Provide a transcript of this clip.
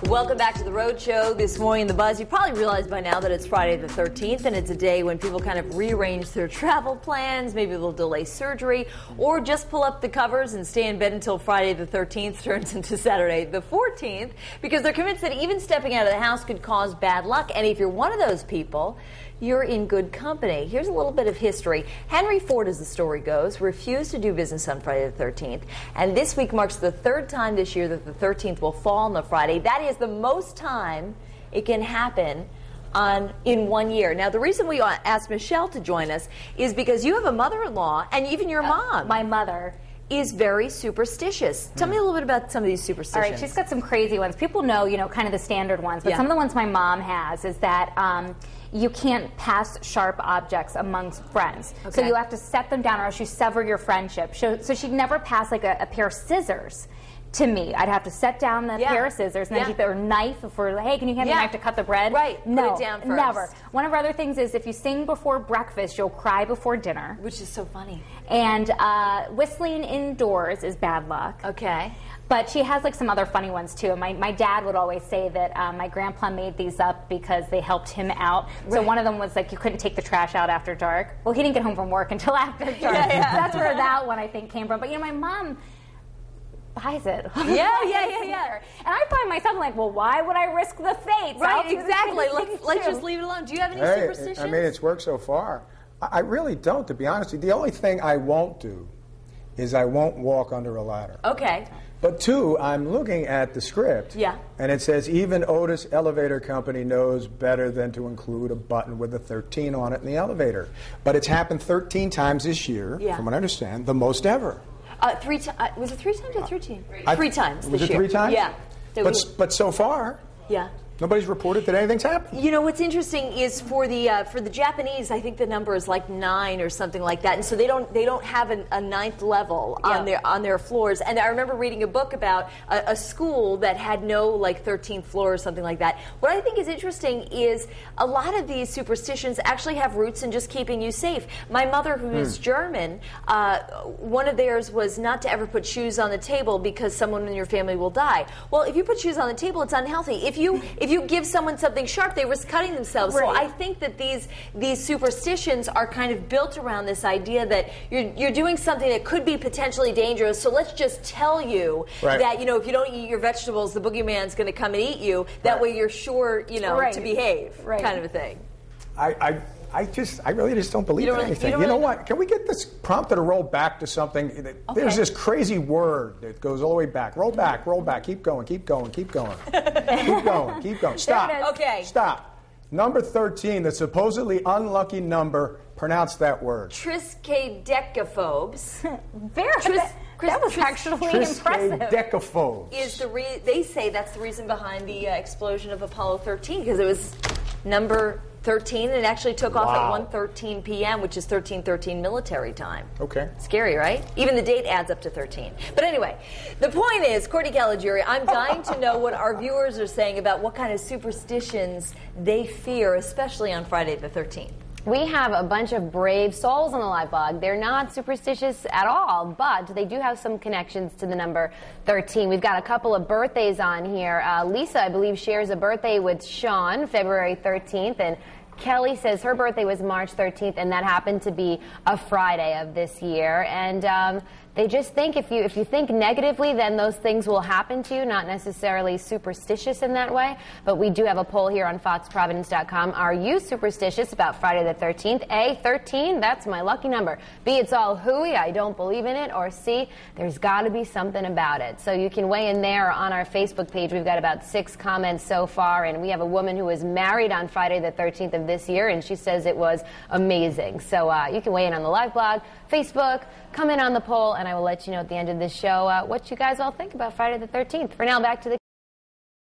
Welcome back to the Road Show. This morning in The Buzz, you probably realized by now that it's Friday the 13th, and it's a day when people kind of rearrange their travel plans. Maybe they'll delay surgery, or just pull up the covers and stay in bed until Friday the 13th turns into Saturday the 14th, because they're convinced that even stepping out of the house could cause bad luck. And if you're one of those people, you're in good company. Here's a little bit of history. Henry Ford, as the story goes, refused to do business on Friday the 13th, and this week marks the third time this year that the 13th will fall on the Friday. That is the most time it can happen in 1 year. Now, the reason we asked Michelle to join us is because you have a mother-in-law, and even your mom. My mother is very superstitious. Tell me a little bit about some of these superstitions. All right, she's got some crazy ones. People know, kind of the standard ones, but some of the ones my mom has is that you can't pass sharp objects amongst friends. Okay. So you have to set them down or else you sever your friendship. So she'd never pass like a pair of scissors to me. I'd have to set down the pair of scissors and then keep their knife for, hey, can you hand me a knife to cut the bread? Right, no, put it down first. Never. One of our other things is if you sing before breakfast, you'll cry before dinner. Which is so funny. And whistling indoors is bad luck. Okay. But she has like some other funny ones too. My dad would always say that my grandpa made these up because they helped him out. So one of them was like you couldn't take the trash out after dark. Well, he didn't get home from work until after dark. So that's where that one I think came from. But my mom buys it. Yeah. And I find myself like, well, why would I risk the fates? Right, exactly. Let's just leave it alone. Do you have any superstitions? I mean, it's worked so far. I really don't, to be honest with you. The only thing I won't do is I won't walk under a ladder. Okay. But two, I'm looking at the script, and it says, even Otis Elevator Company knows better than to include a button with a 13 on it in the elevator. But it's happened 13 times this year, from what I understand, the most ever. Was it 3 times or 13? 3 times this year. Was it 3 times? Yeah. But so far, nobody's reported that anything's happened. You know, what's interesting is for the Japanese, I think the number is like 9 or something like that, and so they don't have a 9th level on their floors. And I remember reading a book about a school that had no like 13th floor or something like that. What I think is interesting is a lot of these superstitions actually have roots in just keeping you safe. My mother, who is German, one of theirs was not to ever put shoes on the table because someone in your family will die. Well, if you put shoes on the table, it's unhealthy. If you give someone something sharp, they risk cutting themselves. Right. So I think that these superstitions are kind of built around this idea that you're doing something that could be potentially dangerous. So let's just tell you that if you don't eat your vegetables, the boogeyman's going to come and eat you. That way you're sure to behave, kind of a thing. I really just don't believe in anything. You know what? Can we get this prompter to roll back to something? There's this crazy word that goes all the way back. Roll back, keep going, keep going, keep going. keep going. Stop. Okay. Stop. Number 13, the supposedly unlucky number. Pronounce that word. Paraskavedekaphobes. That was actually impressive. Paraskavedekaphobes. They say that's the reason behind the explosion of Apollo 13, because it was number 13, and it actually took off at 1:13 p.m., which is 13:13 military time. Okay. Scary, right? Even the date adds up to 13. But anyway, the point is, Courtney Caligiuri, I'm dying to know what our viewers are saying about what kind of superstitions they fear, especially on Friday the 13th. We have a bunch of brave souls on the live blog. They're not superstitious at all, but they do have some connections to the number 13. We've got a couple of birthdays on here. Lisa, I believe, shares a birthday with Sean, February 13th, and Kelly says her birthday was March 13th, and that happened to be a Friday of this year. And they just think if you think negatively, then those things will happen to you, not necessarily superstitious in that way. But we do have a poll here on foxprovidence.com. Are you superstitious about Friday the 13th? A, 13, that's my lucky number. B, it's all hooey, I don't believe in it. Or C, there's got to be something about it. So you can weigh in there on our Facebook page. We've got about 6 comments so far, and we have a woman who was married on Friday the 13th of this year, and she says it was amazing. So you can weigh in on the live blog, Facebook, come in on the poll, and I will let you know at the end of this show what you guys all think about Friday the 13th. For now, back to the